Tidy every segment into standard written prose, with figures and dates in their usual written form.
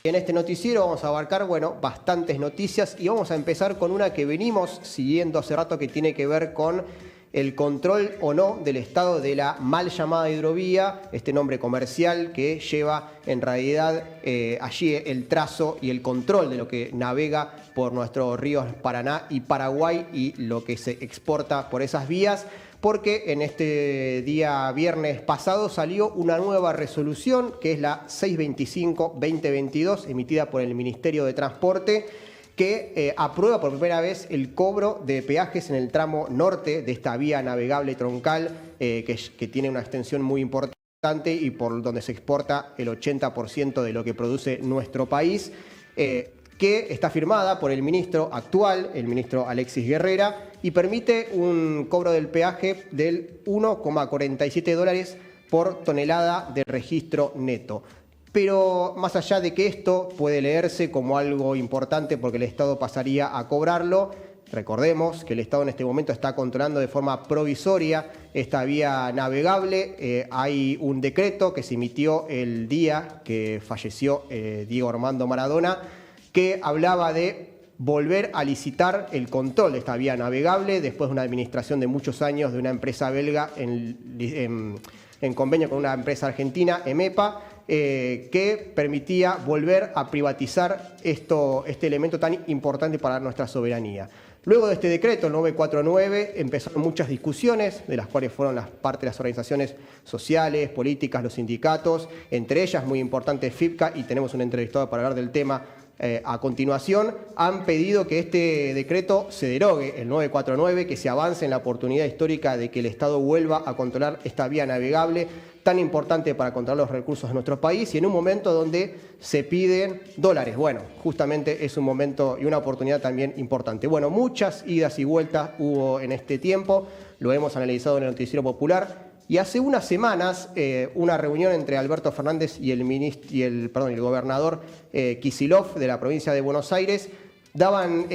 En este noticiero vamos a abarcar, bueno, bastantes noticias y vamos a empezar con una que venimos siguiendo hace rato que tiene que ver con el control o no del estado de la mal llamada hidrovía, este nombre comercial que lleva en realidad allí el trazo y el control de lo que navega por nuestros ríos Paraná y Paraguay y lo que se exporta por esas vías, porque en este día viernes pasado salió una nueva resolución que es la 625-2022 emitida por el Ministerio de Transporte, que aprueba por primera vez el cobro de peajes en el tramo norte de esta vía navegable troncal que tiene una extensión muy importante y por donde se exporta el 80% de lo que produce nuestro país, que está firmada por el ministro actual, el ministro Alexis Guerrera, y permite un cobro del peaje del $1,47 por tonelada de registro neto. Pero más allá de que esto puede leerse como algo importante porque el Estado pasaría a cobrarlo, recordemos que el Estado en este momento está controlando de forma provisoria esta vía navegable. Hay un decreto que se emitió el día que falleció Diego Armando Maradona, que hablaba de volver a licitar el control de esta vía navegable después de una administración de muchos años de una empresa belga en convenio con una empresa argentina, EMEPA, que permitía volver a privatizar este elemento tan importante para nuestra soberanía. Luego de este decreto, el 949, empezaron muchas discusiones, de las cuales fueron las partes de las organizaciones sociales, políticas, los sindicatos, entre ellas muy importante FIPCA, y tenemos un entrevistado para hablar del tema a continuación. Han pedido que este decreto se derogue, el 949, que se avance en la oportunidad histórica de que el Estado vuelva a controlar esta vía navegable tan importante para controlar los recursos de nuestro país y en un momento donde se piden dólares. Bueno, justamente es un momento y una oportunidad también importante. Bueno, muchas idas y vueltas hubo en este tiempo, lo hemos analizado en el Noticiero Popular. Y hace unas semanas, una reunión entre Alberto Fernández y el gobernador Kicillof de la provincia de Buenos Aires daban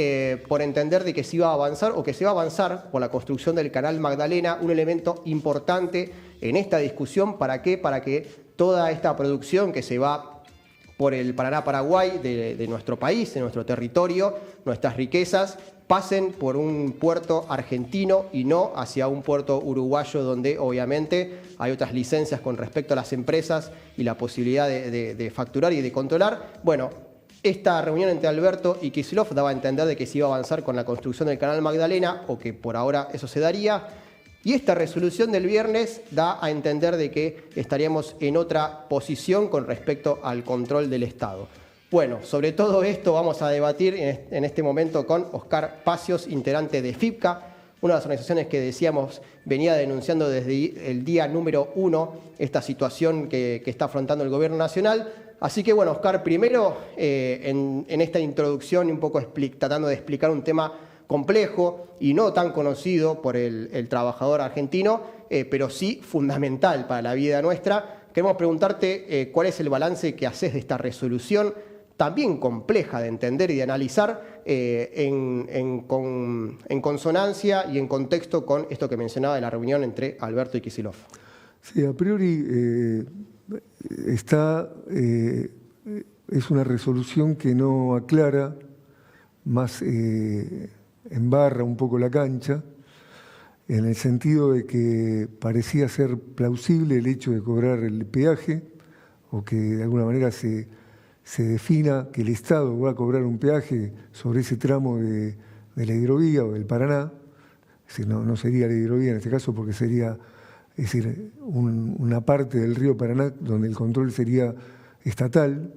por entender de que se iba a avanzar o que se va a avanzar por la construcción del Canal Magdalena, un elemento importante en esta discusión. ¿Para qué? Para que toda esta producción que se va por el Paraná-Paraguay de nuestro país, de nuestro territorio, nuestras riquezas, pasen por un puerto argentino y no hacia un puerto uruguayo donde obviamente hay otras licencias con respecto a las empresas y la posibilidad de facturar y de controlar. Bueno, esta reunión entre Alberto y Kicillof daba a entender de que se iba a avanzar con la construcción del Canal Magdalena o que por ahora eso se daría. Y esta resolución del viernes da a entender de que estaríamos en otra posición con respecto al control del Estado. Bueno, sobre todo esto vamos a debatir en este momento con Oscar Pacios, integrante de FIPCA, una de las organizaciones que decíamos venía denunciando desde el día número 1 esta situación que está afrontando el gobierno nacional. Así que bueno, Oscar, primero en esta introducción un poco tratando de explicar un tema complejo y no tan conocido por el trabajador argentino, pero sí fundamental para la vida nuestra. Queremos preguntarte cuál es el balance que haces de esta resolución, también compleja de entender y de analizar en consonancia y en contexto con esto que mencionaba de la reunión entre Alberto y Kicillof. Sí, a priori es una resolución que no aclara, más embarra un poco la cancha, en el sentido de que parecía ser plausible el hecho de cobrar el peaje, o que de alguna manera se defina que el Estado va a cobrar un peaje sobre ese tramo de la hidrovía o del Paraná. Es decir, no sería la hidrovía en este caso porque sería una parte del río Paraná donde el control sería estatal.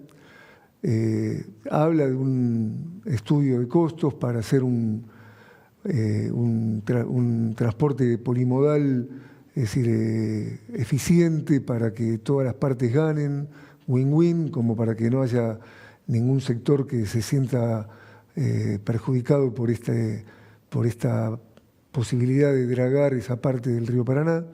Habla de un estudio de costos para hacer un transporte polimodal, es decir, eficiente para que todas las partes ganen, win-win, como para que no haya ningún sector que se sienta perjudicado por esta posibilidad de dragar esa parte del río Paraná.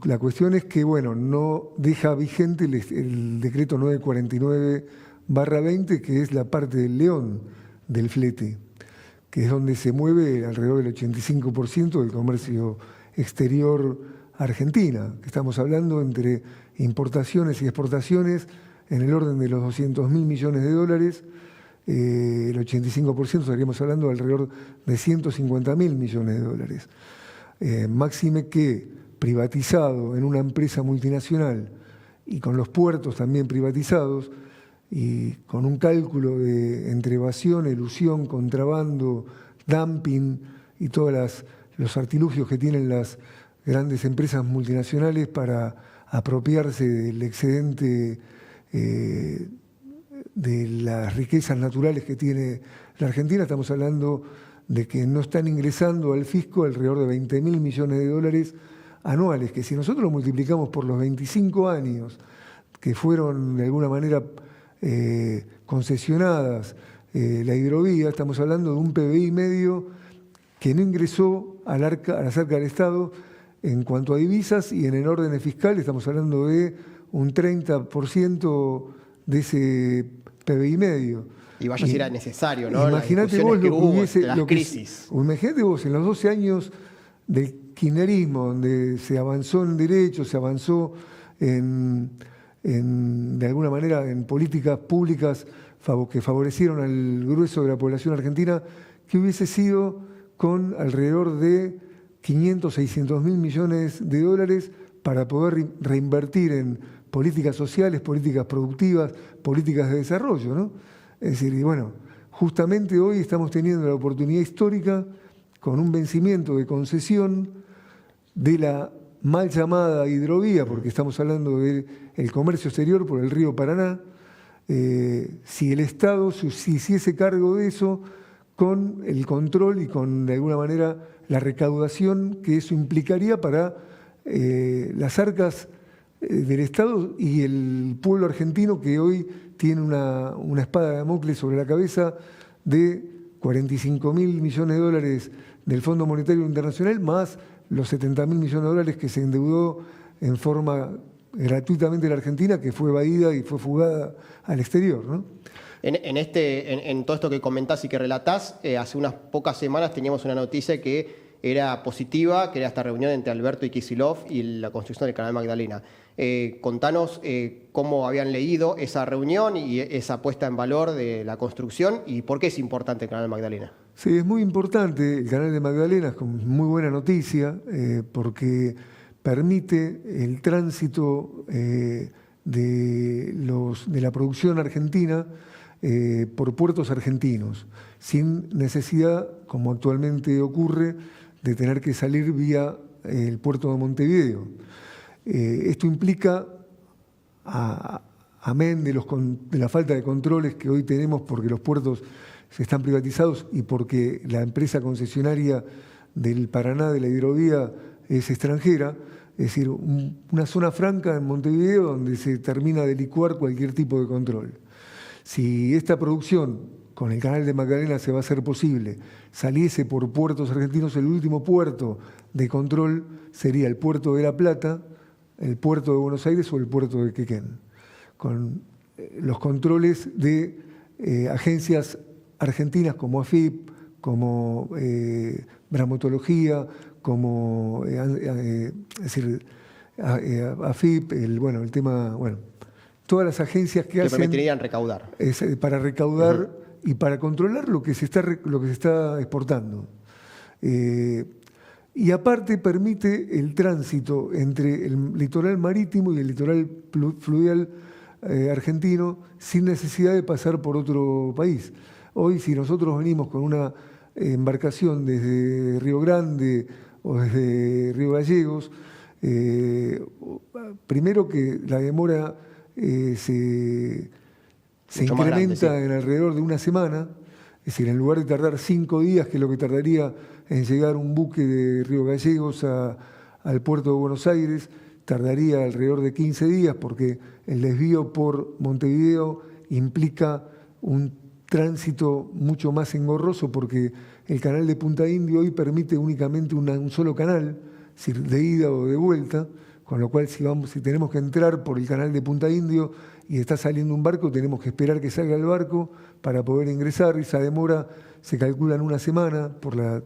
La cuestión es que, bueno, no deja vigente el decreto 949/20, que es la parte del león del flete, que es donde se mueve alrededor del 85% del comercio exterior Argentina, que estamos hablando entre importaciones y exportaciones, en el orden de los 200.000 millones de dólares. El 85% estaríamos hablando de alrededor de 150.000 millones de dólares. Máxime que privatizado en una empresa multinacional y con los puertos también privatizados y con un cálculo de entre evasión, elusión, contrabando, dumping y todos los artilugios que tienen las grandes empresas multinacionales para apropiarse del excedente de las riquezas naturales que tiene la Argentina. Estamos hablando de que no están ingresando al fisco alrededor de 20.000 millones de dólares anuales, que si nosotros lo multiplicamos por los 25 años que fueron de alguna manera concesionadas la hidrovía, estamos hablando de un PBI medio que no ingresó a las arcas del Estado en cuanto a divisas, y en el orden fiscal estamos hablando de un 30% de ese PBI medio. Y vaya si era necesario, ¿no? Imagínate vos lo que hubiese... la crisis. Imagínate vos, en los 12 años del kirchnerismo, donde se avanzó en derechos, se avanzó de alguna manera en políticas públicas que favorecieron al grueso de la población argentina, que hubiese sido con alrededor de 500, 600 mil millones de dólares para poder reinvertir en políticas sociales, políticas productivas, políticas de desarrollo, ¿no? Es decir, y bueno, justamente hoy estamos teniendo la oportunidad histórica con un vencimiento de concesión de la mal llamada hidrovía, porque estamos hablando del comercio exterior por el río Paraná. Si el Estado se hiciese cargo de eso con el control y con, de alguna manera, la recaudación que eso implicaría para las arcas del Estado y el pueblo argentino, que hoy tiene una espada de Damocles sobre la cabeza de 45.000 millones de dólares del Fondo Monetario Internacional, más los 70.000 millones de dólares que se endeudó en forma gratuitamente la Argentina, que fue evadida y fue fugada al exterior, ¿no? En todo esto que comentás y que relatás, hace unas pocas semanas teníamos una noticia que era positiva, que era esta reunión entre Alberto y Kicillof y la construcción del Canal Magdalena. Contanos cómo habían leído esa reunión y esa puesta en valor de la construcción y por qué es importante el Canal Magdalena. Sí, es muy importante el Canal de Magdalena, es con muy buena noticia, porque permite el tránsito de la producción argentina por puertos argentinos, sin necesidad, como actualmente ocurre, de tener que salir vía el puerto de Montevideo. Esto implica, amén de la falta de controles que hoy tenemos porque los puertos se están privatizados y porque la empresa concesionaria del Paraná, de la hidrovía, es extranjera, es decir, una zona franca en Montevideo donde se termina de licuar cualquier tipo de control. Si esta producción con el Canal de Magdalena se va a hacer posible, saliese por puertos argentinos, el último puerto de control sería el puerto de La Plata, el puerto de Buenos Aires o el puerto de Quequén, con los controles de agencias argentinas como AFIP, como Bramatología, como AFIP, el tema, todas las agencias que hacen... permitirían recaudar. Para recaudar y para controlar lo que se está exportando. Y aparte permite el tránsito entre el litoral marítimo y el litoral fluvial argentino sin necesidad de pasar por otro país. Hoy, si nosotros venimos con una embarcación desde Río Grande o desde Río Gallegos, primero que la demora se incrementa en alrededor de una semana, es decir, en lugar de tardar 5 días, que es lo que tardaría en llegar un buque de Río Gallegos al puerto de Buenos Aires, tardaría alrededor de 15 días, porque el desvío por Montevideo implica un tránsito mucho más engorroso, porque el canal de Punta Indio hoy permite únicamente un solo canal, es decir, de ida o de vuelta, con lo cual si tenemos que entrar por el canal de Punta Indio y está saliendo un barco, tenemos que esperar que salga el barco para poder ingresar. Esa demora se calcula en una semana por la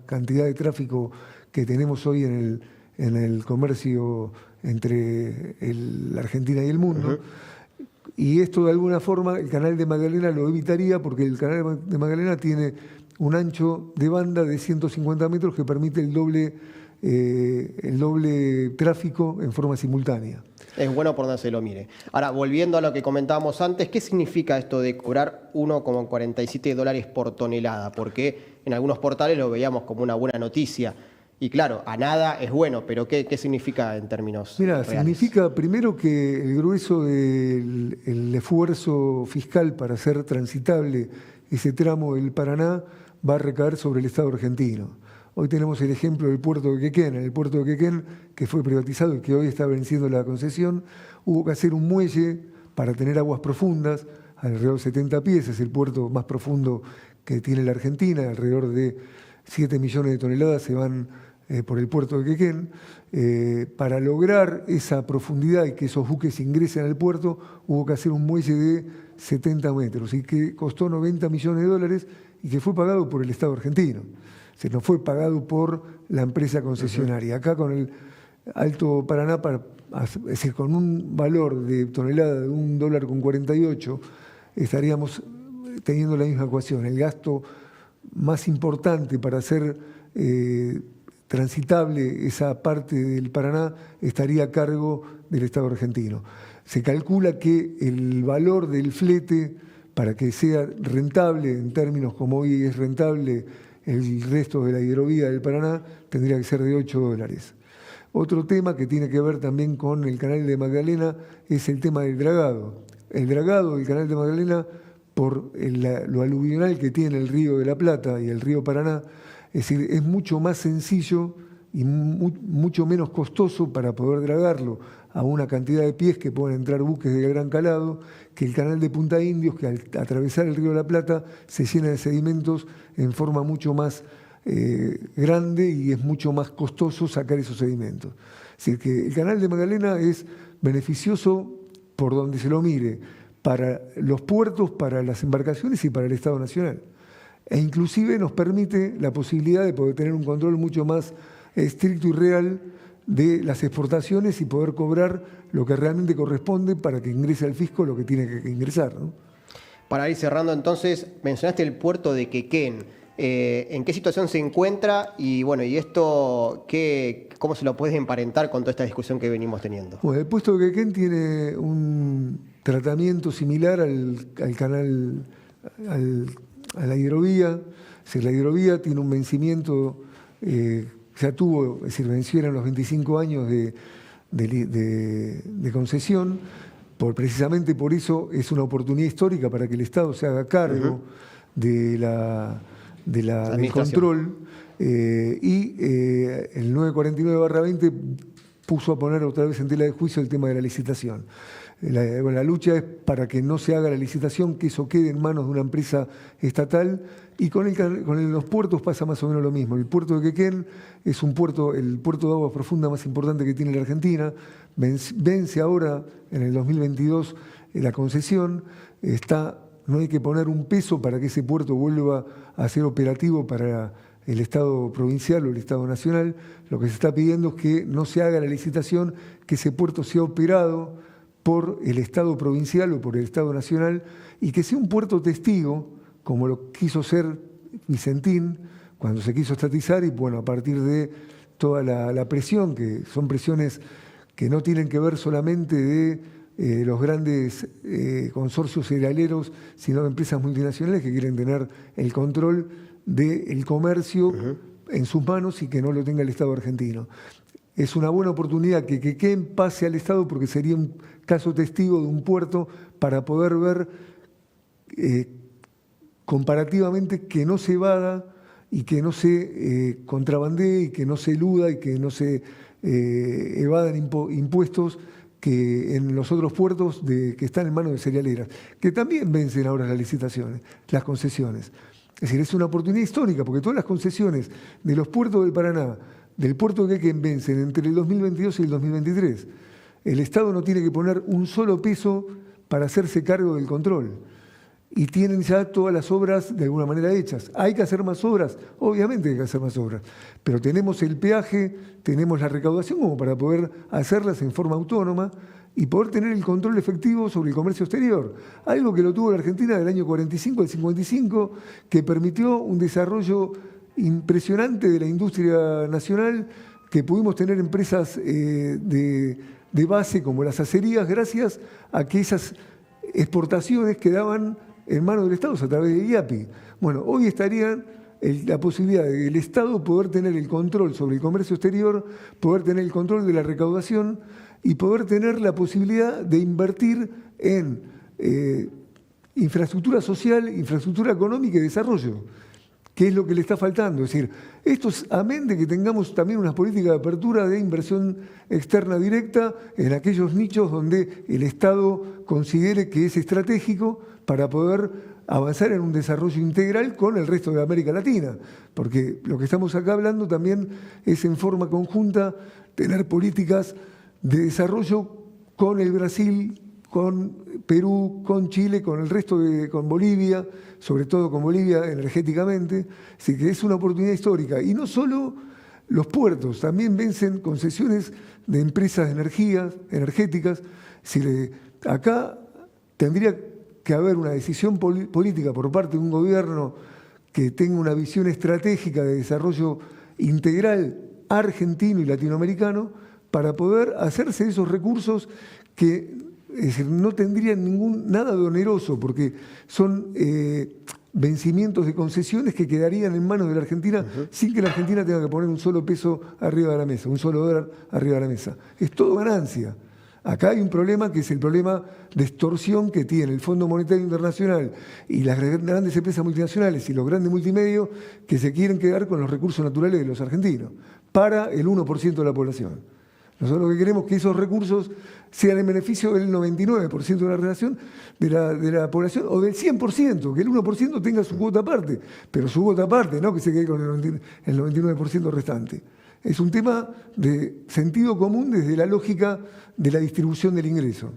cantidad de tráfico que tenemos hoy en el comercio entre la Argentina y el mundo. Y esto de alguna forma el canal de Magdalena lo evitaría porque el canal de Magdalena tiene un ancho de banda de 150 metros que permite el doble tráfico en forma simultánea. Es bueno por donde se lo mire. Ahora, volviendo a lo que comentábamos antes, ¿qué significa esto de cobrar $1,47 por tonelada? Porque en algunos portales lo veíamos como una buena noticia. Y claro, a nada es bueno, pero ¿qué significa en términos reales? Significa primero que el grueso del esfuerzo fiscal para hacer transitable ese tramo del Paraná va a recaer sobre el Estado argentino. Hoy tenemos el ejemplo del puerto de Quequén. En el puerto de Quequén, que fue privatizado y que hoy está venciendo la concesión, hubo que hacer un muelle para tener aguas profundas, alrededor de 70 pies, es el puerto más profundo que tiene la Argentina, alrededor de 7 millones de toneladas se van por el puerto de Quequén. Para lograr esa profundidad y que esos buques ingresen al puerto, hubo que hacer un muelle de 70 metros y que costó $90 millones y que fue pagado por el Estado argentino. Se nos fue pagado por la empresa concesionaria. Acá con el Alto Paraná, es decir, con un valor de tonelada de $1,48, estaríamos teniendo la misma ecuación. El gasto más importante para hacer transitable esa parte del Paraná estaría a cargo del Estado argentino. Se calcula que el valor del flete, para que sea rentable, en términos como hoy es rentable el resto de la hidrovía del Paraná, tendría que ser de $8. Otro tema que tiene que ver también con el canal de Magdalena es el tema del dragado. El dragado del canal de Magdalena, por lo aluvional que tiene el río de la Plata y el río Paraná, es decir, es mucho más sencillo y mucho menos costoso para poder dragarlo a una cantidad de pies que pueden entrar buques de gran calado, que el canal de Punta Indios, que al atravesar el río de la Plata se llena de sedimentos en forma mucho más grande y es mucho más costoso sacar esos sedimentos. Es decir, que el canal de Magdalena es beneficioso por donde se lo mire, para los puertos, para las embarcaciones y para el Estado Nacional. E inclusive nos permite la posibilidad de poder tener un control mucho más estricto y real de las exportaciones y poder cobrar lo que realmente corresponde para que ingrese al fisco lo que tiene que ingresar, ¿no? Para ir cerrando entonces, mencionaste el puerto de Quequén. ¿En qué situación se encuentra? Y bueno, ¿y esto cómo se lo puede emparentar con toda esta discusión que venimos teniendo? Bueno, el puerto de Quequén tiene un tratamiento similar al canal, a la hidrovía. Si la hidrovía tiene un vencimiento, ya tuvo, es decir, vencieron los 25 años de concesión, precisamente por eso es una oportunidad histórica para que el Estado se haga cargo del control, y el 949/20 puso a poner otra vez en tela de juicio el tema de la licitación. La lucha es para que no se haga la licitación, que eso quede en manos de una empresa estatal, y con los puertos pasa más o menos lo mismo. El puerto de Quequén es el puerto de agua profunda más importante que tiene la Argentina, vence ahora en el 2022 la concesión, no hay que poner un peso para que ese puerto vuelva a ser operativo para el Estado provincial o el Estado nacional. Lo que se está pidiendo es que no se haga la licitación, que ese puerto sea operado por el Estado provincial o por el Estado nacional y que sea un puerto testigo, como lo quiso ser Vicentín cuando se quiso estatizar y bueno, a partir de toda la presión, que son presiones que no tienen que ver solamente de los grandes consorcios cerealeros, sino de empresas multinacionales que quieren tener el control del comercio en sus manos y que no lo tenga el Estado argentino. Es una buena oportunidad que Quequén pase al Estado porque sería un caso testigo de un puerto para poder ver comparativamente que no se evada y que no se contrabandee y que no se eluda y que no se evadan impuestos que en los otros puertos que están en manos de cerealeras, que también vencen ahora las licitaciones, las concesiones. Es decir, es una oportunidad histórica porque todas las concesiones de los puertos del Paraná, del puerto de Quequén, vencen entre el 2022 y el 2023. El Estado no tiene que poner un solo peso para hacerse cargo del control. Y tienen ya todas las obras de alguna manera hechas. ¿Hay que hacer más obras? Obviamente hay que hacer más obras. Pero tenemos el peaje, tenemos la recaudación como para poder hacerlas en forma autónoma y poder tener el control efectivo sobre el comercio exterior. Algo que lo tuvo la Argentina del año 45 al 55, que permitió un desarrollo impresionante de la industria nacional, que pudimos tener empresas de base como las acerías, gracias a que esas exportaciones quedaban en manos del Estado a través de IAPI. Bueno, hoy estarían la posibilidad del Estado poder tener el control sobre el comercio exterior, poder tener el control de la recaudación y poder tener la posibilidad de invertir en infraestructura social, infraestructura económica y desarrollo, que es lo que le está faltando. Es decir, esto es amén de que tengamos también unas políticas de apertura de inversión externa directa en aquellos nichos donde el Estado considere que es estratégico para poder avanzar en un desarrollo integral con el resto de América Latina. Porque lo que estamos acá hablando también es en forma conjunta tener políticas de desarrollo con el Brasil, con Perú, con Chile, con el resto con Bolivia, sobre todo con Bolivia energéticamente. Así que es una oportunidad histórica. Y no solo los puertos, también vencen concesiones de empresas energéticas. Es decir, acá tendría que haber una decisión política por parte de un gobierno que tenga una visión estratégica de desarrollo integral argentino y latinoamericano para poder hacerse esos recursos que es decir, no tendrían nada de oneroso, porque son vencimientos de concesiones que quedarían en manos de la Argentina sin que la Argentina tenga que poner un solo peso arriba de la mesa, un solo dólar arriba de la mesa. Es todo ganancia. Acá hay un problema que es el problema de extorsión que tiene el Fondo Monetario Internacional y las grandes empresas multinacionales y los grandes multimedios que se quieren quedar con los recursos naturales de los argentinos para el 1% de la población. Nosotros lo que queremos es que esos recursos sean en beneficio del 99% de la relación de la población o del 100%, que el 1% tenga su cuota aparte, pero su cuota aparte, no que se quede con el 99% restante. Es un tema de sentido común desde la lógica de la distribución del ingreso.